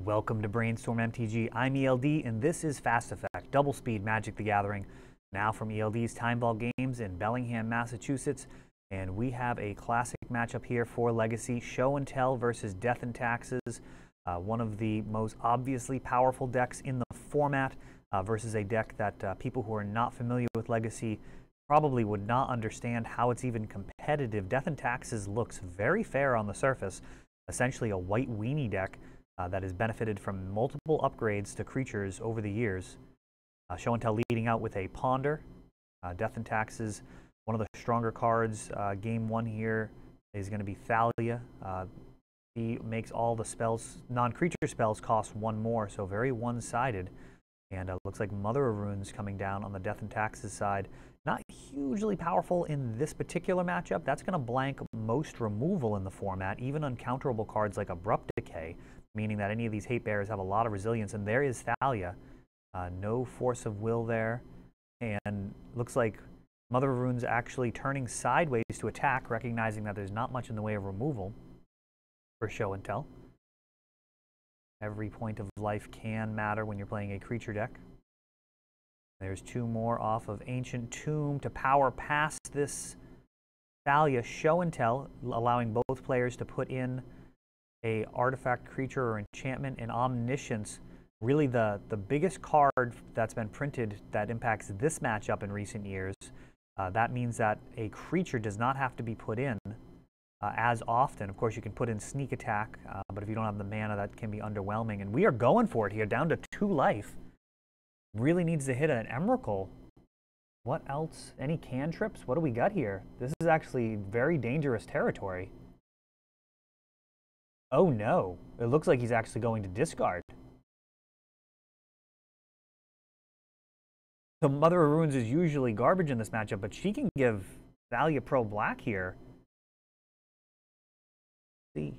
Welcome to Brainstorm MTG. I'm ELD, and this is Fast Effect, Double Speed Magic the Gathering, now from ELD's Time Ball Games in Bellingham, Massachusetts. And we have a classic matchup here for Legacy, Show and Tell versus Death and Taxes, one of the most obviously powerful decks in the format versus a deck that people who are not familiar with Legacy probably would not understand how it's even competitive. Death and Taxes looks very fair on the surface, essentially a white weenie deck that has benefited from multiple upgrades to creatures over the years. Show and Tell leading out with a Ponder. Death and Taxes, one of the stronger cards. Game one here is going to be Thalia. He makes all the spells, non-creature spells, cost one more, so very one-sided. And looks like Mother of Runes coming down on the Death and Taxes side. Not hugely powerful in this particular matchup. That's going to blank most removal in the format, even uncounterable cards like Abrupt Decay, meaning that any of these hate bearers have a lot of resilience. And there is Thalia. No force of will there. And looks like Mother of Runes actually turning sideways to attack, recognizing that there's not much in the way of removal for Show and Tell. Every point of life can matter when you're playing a creature deck. There's two more off of Ancient Tomb to power past this Thalia Show and Tell, allowing both players to put in a artifact, creature, or enchantment. And Omniscience, really the biggest card that's been printed that impacts this matchup in recent years. That means that a creature does not have to be put in as often. Of course, you can put in Sneak Attack, but if you don't have the mana, that can be underwhelming. And we are going for it here, down to 2 life. Really needs to hit an Emrakul. What else? Any cantrips? What do we got here? This is actually very dangerous territory. Oh no, it looks like he's actually going to discard. So Mother of Runes is usually garbage in this matchup, but she can give Thalia Pro Black here. See.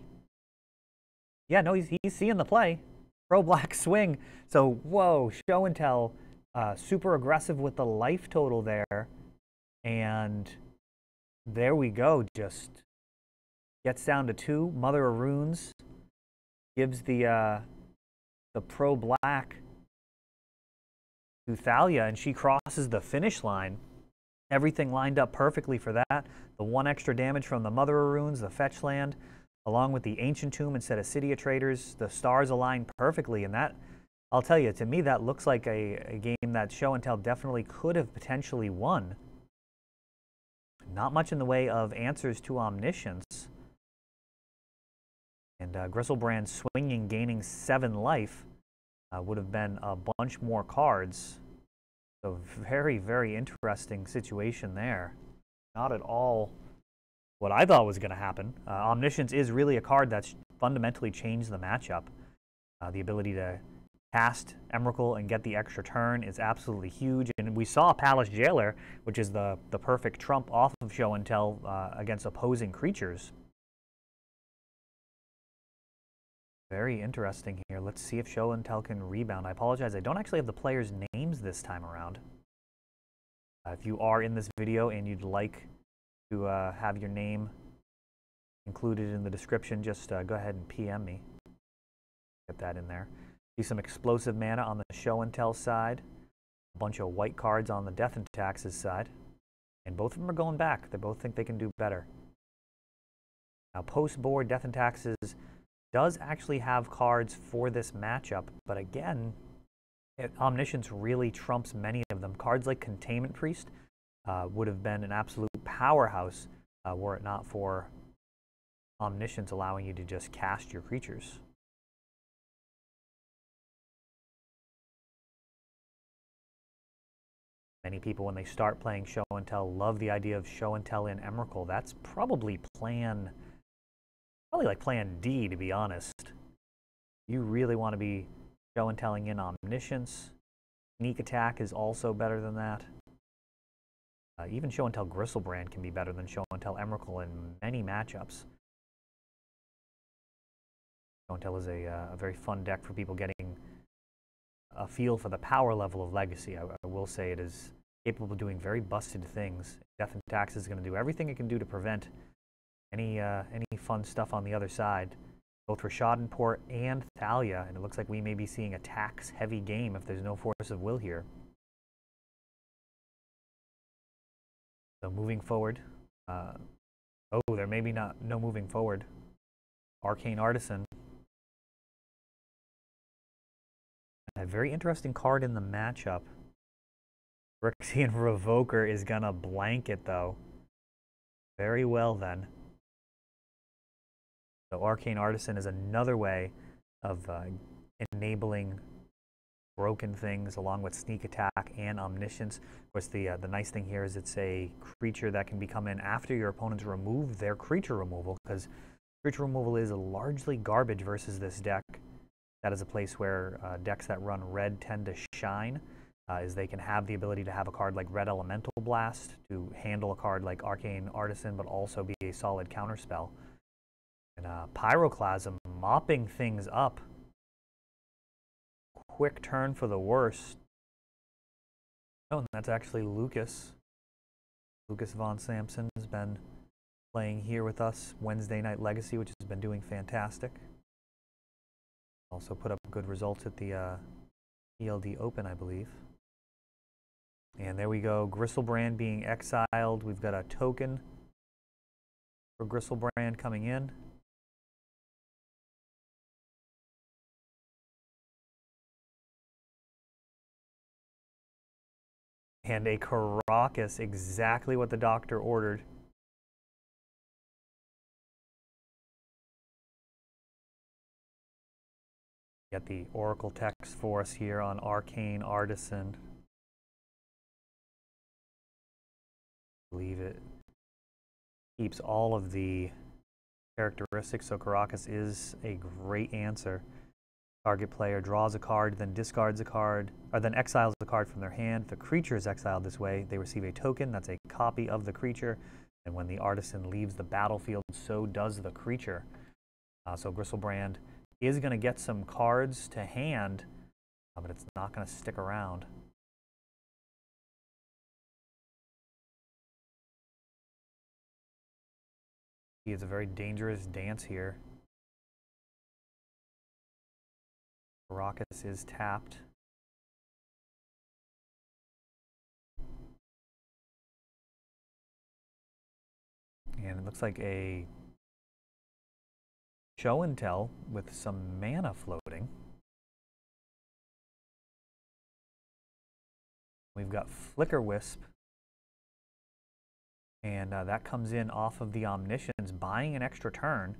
Yeah, no, he's seeing the play. Pro Black swing. So, whoa, Show and Tell, super aggressive with the life total there. And there we go, just gets down to 2. Mother of Runes gives the Pro Black to Thalia, and she crosses the finish line. Everything lined up perfectly for that. The 1 extra damage from the Mother of Runes, the fetch land, along with the Ancient Tomb instead of City of Traders. The stars align perfectly, and that, I'll tell you, to me, that looks like a game that Show and Tell definitely could have potentially won. Not much in the way of answers to Omniscience. And Griselbrand swinging, gaining 7 life, would have been a bunch more cards. So very, very interesting situation there. Not at all what I thought was going to happen. Omniscience is really a card that's fundamentally changed the matchup. The ability to cast Emrakul and get the extra turn is absolutely huge. And we saw Palace Jailer, which is the perfect trump off of Show and Tell against opposing creatures. Very interesting here. Let's see if Show and Tell can rebound. I apologize, I don't actually have the players' names this time around. If you are in this video and you'd like to have your name included in the description, just go ahead and PM me. Get that in there. See some explosive mana on the Show and Tell side. A bunch of white cards on the Death and Taxes side. And both of them are going back. They both think they can do better. Now, post-board, Death and Taxes does actually have cards for this matchup, but again, Omniscience really trumps many of them. Cards like Containment Priest would have been an absolute powerhouse were it not for Omniscience allowing you to just cast your creatures. Many people, when they start playing Show and Tell, love the idea of Show and Tell in Emrakul. That's probably like plan D, to be honest. You really want to be Show and Telling in Omniscience. Sneak Attack is also better than that. Even Show and Tell Griselbrand can be better than Show and Tell Emrakul in many matchups. Show and Tell is a very fun deck for people getting a feel for the power level of Legacy. I will say it is capable of doing very busted things. Death and Taxes is going to do everything it can do to prevent any fun stuff on the other side. both for Schadenport and Thalia, and it looks like we may be seeing a tax-heavy game if there's no force of will here. So moving forward, oh, there may be no moving forward. Arcane Artisan. A very interesting card in the matchup. Phyrexian Revoker is gonna blanket though. Very well then. So Arcane Artisan is another way of enabling broken things along with Sneak Attack and Omniscience. Of course, the nice thing here is it's a creature that can become in after your opponents remove their creature removal, because creature removal is largely garbage versus this deck. That is a place where decks that run red tend to shine, is they can have the ability to have a card like Red Elemental Blast to handle a card like Arcane Artisan, but also be a solid counterspell. And Pyroclasm mopping things up. Quick turn for the worst. Oh, and that's actually Lucas. Lucas Von Samson has been playing here with us Wednesday Night Legacy, which has been doing fantastic. Also put up good results at the ELD Open, I believe. And there we go, Gristlebrand being exiled. We've got a token for Gristlebrand coming in. And a Caracas, exactly what the doctor ordered. Get the Oracle text for us here on Arcane Artisan. I believe it keeps all of the characteristics, so Caracas is a great answer. Target player draws a card, then discards a card, or then exiles a card from their hand. If the creature is exiled this way, they receive a token that's a copy of the creature, and when the artisan leaves the battlefield, so does the creature. So Gristlebrand is going to get some cards to hand, but it's not going to stick around. He is a very dangerous dance here. Caracas is tapped. And it looks like a show and tell with some mana floating. We've got Flicker Wisp. And that comes in off of the Omniscience, buying an extra turn.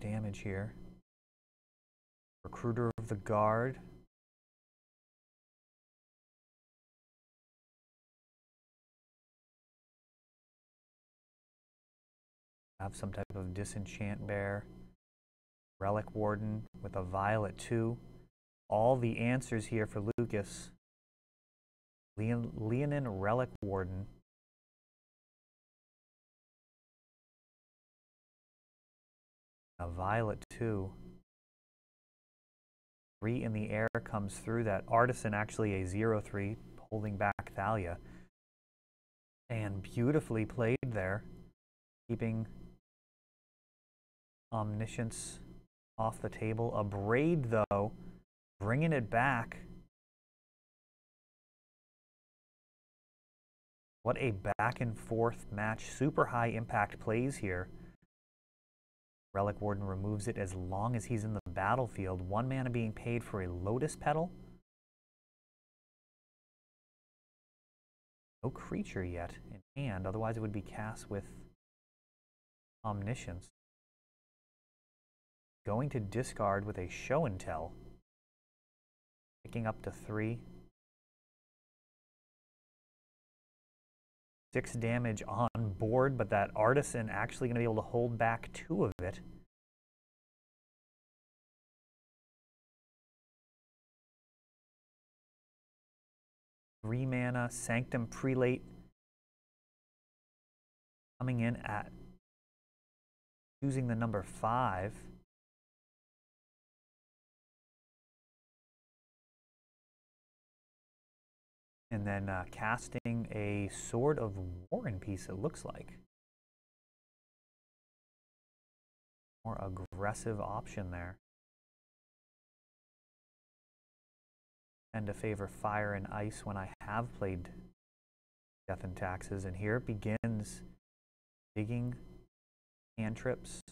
Damage here. Recruiter of the Guard. Have some type of Disenchant Bear. Relic Warden with a Violet 2. All the answers here for Lucas. Leonin Relic Warden. A Violet 2. 3 in the air comes through that. Artisan actually a 0/3, holding back Thalia. And beautifully played there, keeping Omniscience off the table. A Braid, though, bringing it back. What a back and forth match. Super high impact plays here. Relic Warden removes it as long as he's in the battlefield. 1 mana being paid for a Lotus Petal. No creature yet in hand, otherwise it would be cast with Omniscience. Going to discard with a Show and Tell. Picking up to 3. 6 damage on board, but that Artisan actually going to be able to hold back 2 of it. Three mana, Sanctum Prelate coming in at using the number 5. And then casting a Sword of Warren piece, it looks like. More aggressive option there. And to favor fire and ice when I have played Death and Taxes. And here it begins. Digging, cantrips,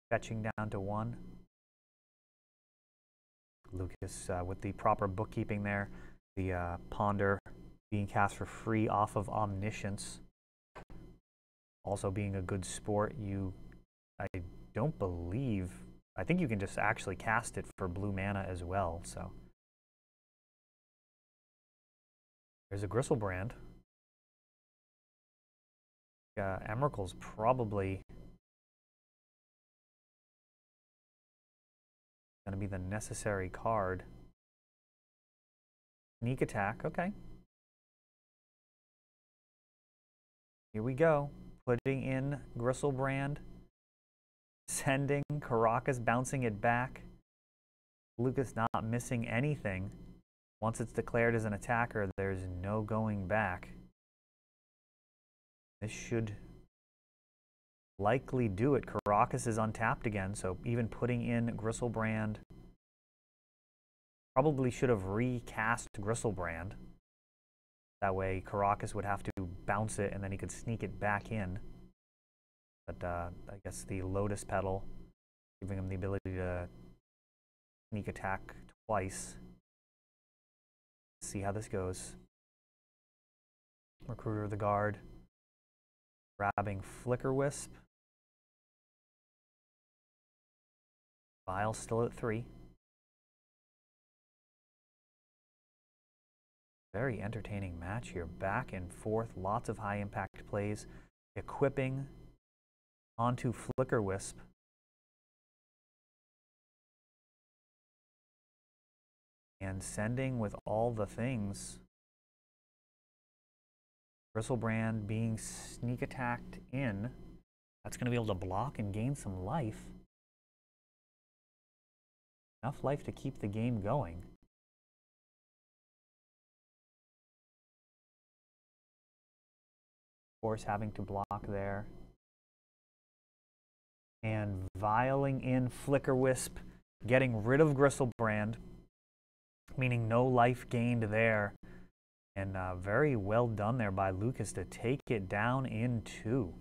fetching down to 1. Lucas with the proper bookkeeping there. The Ponder being cast for free off of Omniscience. Also being a good sport, I don't believe, I think you can just actually cast it for blue mana as well, so. There's a Gristlebrand. Emrakul's probably going to be the necessary card. Sneak attack, okay. Here we go. Putting in Gristlebrand. Sending Karakas, bouncing it back. Lucas not missing anything. Once it's declared as an attacker, there's no going back. This should likely do it. Karakas is untapped again, so even putting in Gristlebrand, probably should have recast Gristlebrand. That way Karakas would have to bounce it and then he could sneak it back in. But I guess the Lotus Petal giving him the ability to sneak attack twice. Let's see how this goes. Recruiter of the Guard. Grabbing Flicker Wisp. Vile still at 3. Very entertaining match here. Back and forth. Lots of high impact plays. Equipping onto Flicker Wisp. And sending with all the things. Gristlebrand being sneak attacked in. That's going to be able to block and gain some life. Enough life to keep the game going. Of course, having to block there. And viling in Flicker Wisp, getting rid of Gristlebrand, meaning no life gained there. And very well done there by Lucas to take it down in 2.